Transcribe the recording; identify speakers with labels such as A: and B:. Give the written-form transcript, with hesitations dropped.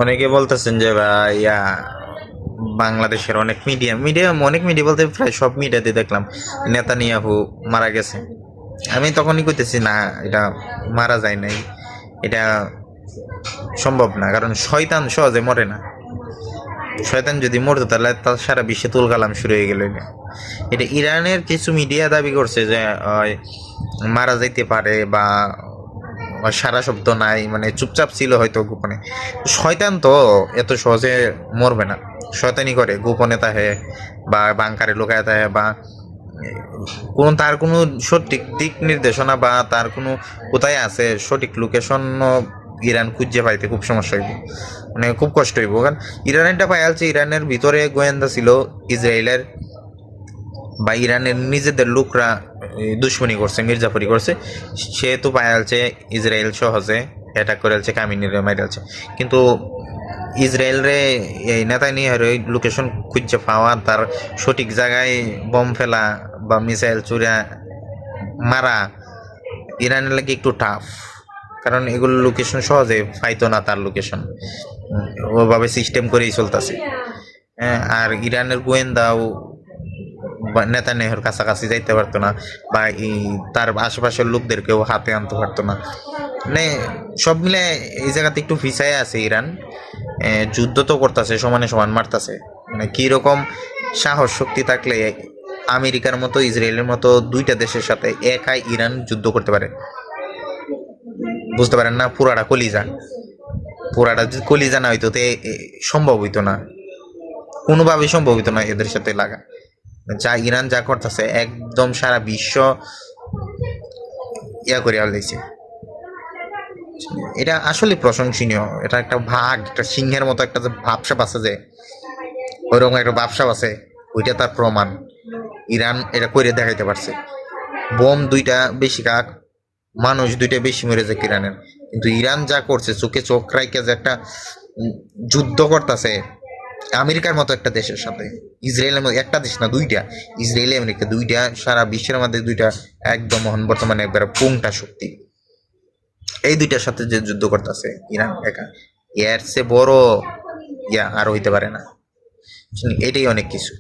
A: অনেকে বলতেছেন যে ইয়া বাংলাদেশের অনেক মিডিয়া বলতে প্রায় সব মিডিয়াতে দেখলাম নেতানিয়াহু মারা গেছে। আমি তখনই কইতেছি না, এটা মারা যায় নাই, এটা সম্ভব না, কারণ শয়তান সহজে মরে না। শয়তান যদি মরতো তাহলে তার সারা বিশ্বে তুলকালাম শুরু হয়ে গেল। এটা ইরানের কিছু মিডিয়া দাবি করছে যে মারা যাইতে পারে বা সারা শব্দ নাই, মানে চুপচাপ ছিল হয়তো গোপনে। শয়তান তো এত সহজে মরবে না, শয়তানি করে গোপনে তাহে বা বাংকারে লুকায় তাহে বা কোন তার কোনো সঠিক দিক নির্দেশনা বা তার কোনো কোথায় আছে সঠিক লোকেশন ইরান খুঁজে পাইতে খুব সমস্যা হইব, মানে খুব কষ্ট হইব। কারণ ইরানেরটা পাই আছে, ইরানের ভিতরে গোয়েন্দা ছিল ইসরায়েলের বা ইরানের নিজেদের লোকরা দুশ্মনী করছে, মির্জাফরি করছে, সে তো পায়ালছে ইসরায়েল সহজে অ্যাটাক করে আলছে, কামিনীরে মাইরে আলছে। কিন্তু ইসরায়েল রে এই নেতানিয়াহুর ওই লোকেশন খুঁজে পাওয়া, তার সঠিক জায়গায় বম ফেলা বা মিসাইল চুরা মারা ইরানের লাগে একটু টাফ, কারণ এগুলো লোকেশন সহজে পাইতো না, তার লোকেশন ওভাবে সিস্টেম করেই চলতেছে। হ্যাঁ, আর ইরানের গোয়েন্দাও নেতানিয়াহুর কাছাকাছি যাইতে পারতো না, বা তার আশেপাশের লোকদেরকেও হাতে আনতে পারতো না। মানে সব মিলে এই জায়গাতে একটু ফিসায় আছে ইরান। যুদ্ধ তো করতেছে, সমানে সমান মারতেছে। মানে কিরকম সাহস শক্তি থাকলে আমেরিকার মতো ইসরায়েলের মতো দুইটা দেশের সাথে একাই ইরান যুদ্ধ করতে পারে? বুঝতে পারেন না? পুরাটা কলিজা, পুরাটা যদি কলিজা না হইতো তো সম্ভব হইতো না, কোনোভাবেই সম্ভব হইতো না এদের সাথে লাগা। যা ইরান যা করতেছে একদম সারা বিশ্ব ইয়া করে আলাইছে। এটা আসলে প্রশংসনীয়। এটা একটা ভাগ, একটা সিংহের মতো একটা যে ভাবসাব আছে, যে ওইরকম একটা ভাবসাব আছে, ওইটা তার প্রমাণ। ইরান এটা করে দেখাইতে পারছে। বোম দুইটা বেশি কাক, মানুষ দুইটা বেশি মরে যায় ইরানের, কিন্তু ইরান যা করছে চোখে চোখ রাইকে যে একটা যুদ্ধ করতেছে আমেরিকার মতো একটা দেশের সাথে, ইসরায়েলের মতো একটা দেশ না, দুইটা, ইসরায়েল আমেরিকা দুইটা সারা বিশ্বের মধ্যে দুইটা একদম বর্তমানে একবার পুংটা শক্তি। এই দুইটার সাথে যে যুদ্ধ করতেছে ইরান একা, এর চেয়ে বড় ইয়া আর হইতে পারে না। এটাই অনেক কিছু।